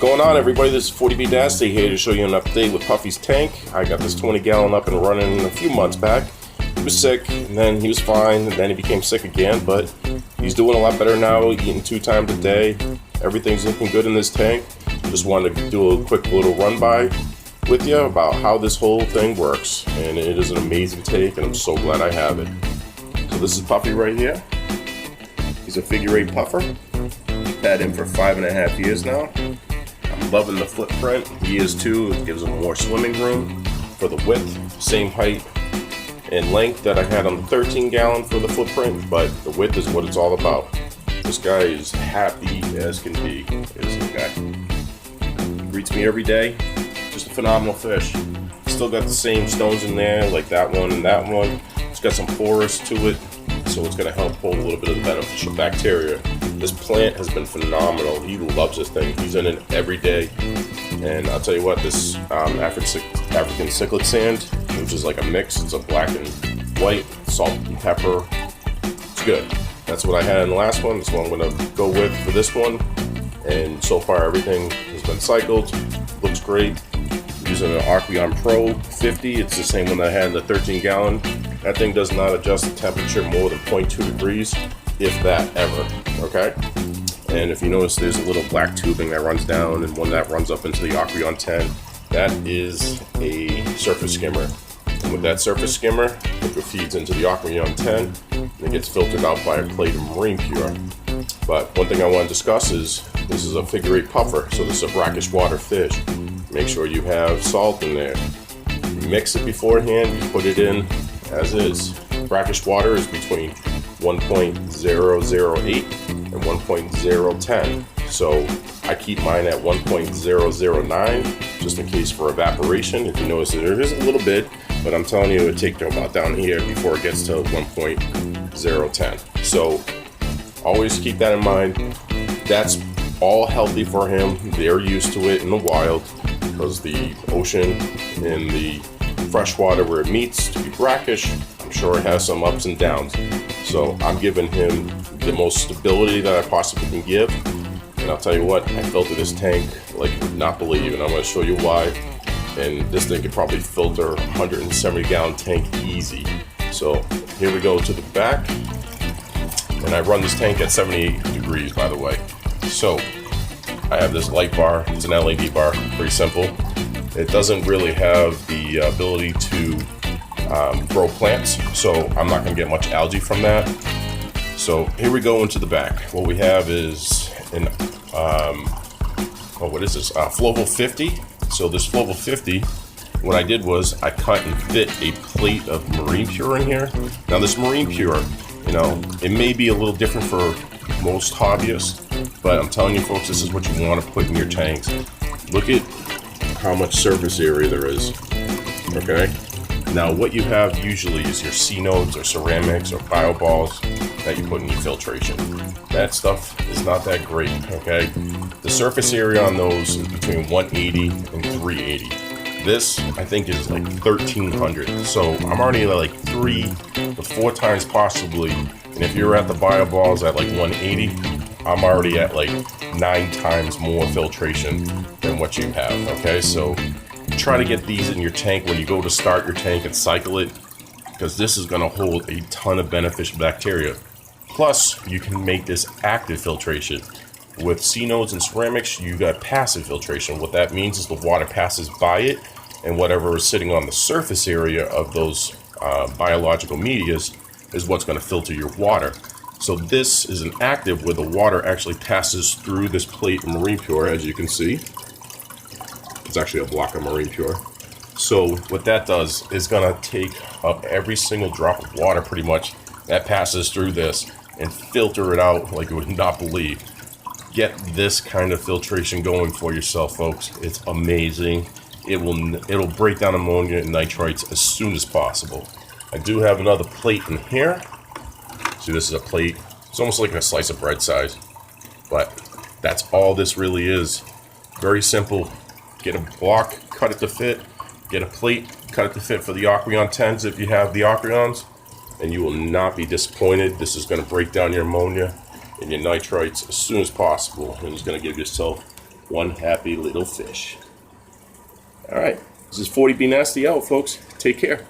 Going on, everybody? This is 40B Nasty here to show you an update with Puffy's tank. I got this 20 gallon up and running a few months back. He was sick, and then he was fine, and then he became sick again, but he's doing a lot better now, eating 2 times a day. Everything's looking good in this tank. Just wanted to do a quick little run by with you about how this whole thing works, and it is an amazing tank, and I'm so glad I have it. So this is Puffy right here. He's a figure 8 puffer. Had him for 5.5 years now. I'm loving the footprint. He is too. It gives him more swimming room for the width, same height and length that I had on the 13 gallon for the footprint, but the width is what it's all about. This guy is happy as can be. Is this guy. Greets me every day. Just a phenomenal fish. Still got the same stones in there like that one and that one. It's got some porous to it, so it's going to help hold a little bit of the beneficial bacteria. This plant has been phenomenal. He loves this thing. He's in it every day. And I'll tell you what, this African cichlid sand, which is like a mix. It's a black and white, salt and pepper. It's good. That's what I had in the last one. That's what I'm going to go with for this one. And so far, everything has been cycled. Looks great. Using an Archeon Pro 50. It's the same one that I had in the 13 gallon. That thing does not adjust the temperature more than 0.2 degrees, if that ever, okay? And if you notice, there's a little black tubing that runs down and one that runs up into the Archeon 10. That is a surface skimmer. And with that surface skimmer, it feeds into the Archeon 10, and it gets filtered out by a plate of Marine Pure. But one thing I want to discuss is, this is a figure 8 puffer, so this is a brackish water fish. Make sure you have salt in there. You mix it beforehand, you put it in as is. Brackish water is between 1.008 and 1.010. So I keep mine at 1.009 just in case for evaporation. If you notice, there is a little bit, but I'm telling you, it would take about down here before it gets to 1.010. So always keep that in mind. That's all healthy for him. They're used to it in the wild because the ocean and the freshwater where it meets to be brackish, I'm sure it has some ups and downs. So I'm giving him the most stability that I possibly can give. And I'll tell you what, I filter this tank like you would not believe, and I'm going to show you why. And this thing could probably filter a 170 gallon tank easy. So here we go to the back. And I run this tank at 78 degrees, by the way. So I have this light bar. It's an LED bar, pretty simple. It doesn't really have the ability to grow plants, so I'm not going to get much algae from that. So here we go into the back. What we have is an what is this? Floval 50. So this Floval 50, what I did was I cut and fit a plate of Marine Pure in here. Now this Marine Pure, you know, it may be a little different for most hobbyists, but I'm telling you folks, this is what you want to put in your tanks. Look at how much surface area there is, okay? Now what you have usually is your C-nodes or ceramics or bioballs that you put in your filtration. That stuff is not that great, okay? The surface area on those is between 180 and 380. This, I think, is like 1,300. So I'm already at like 3 to 4 times possibly. And if you're at the bioballs at like 180, I'm already at like 9 times more filtration than what you have, okay? So try to get these in your tank when you go to start your tank and cycle it, because this is going to hold a ton of beneficial bacteria. Plus, you can make this active filtration. With C-nodes and ceramics, you got passive filtration. What that means is the water passes by it, and whatever is sitting on the surface area of those biological medias is what's going to filter your water. So this is an active where the water actually passes through this plate of Marine Pure, as you can see. It's actually a block of Marine Pure. So what that does is going to take up every single drop of water pretty much that passes through this and filter it out like you would not believe. Get this kind of filtration going for yourself, folks. It's amazing. It'll break down ammonia and nitrites as soon as possible. I do have another plate in here. See, this is a plate. It's almost like a slice of bread size, but that's all this really is. Very simple. Get a block, cut it to fit. Get a plate, cut it to fit for the Archeon 10s if you have the Archeons, and you will not be disappointed. This is going to break down your ammonia and your nitrites as soon as possible, and it's going to give yourself one happy little fish. All right, this is 40B Nasty out, folks. Take care.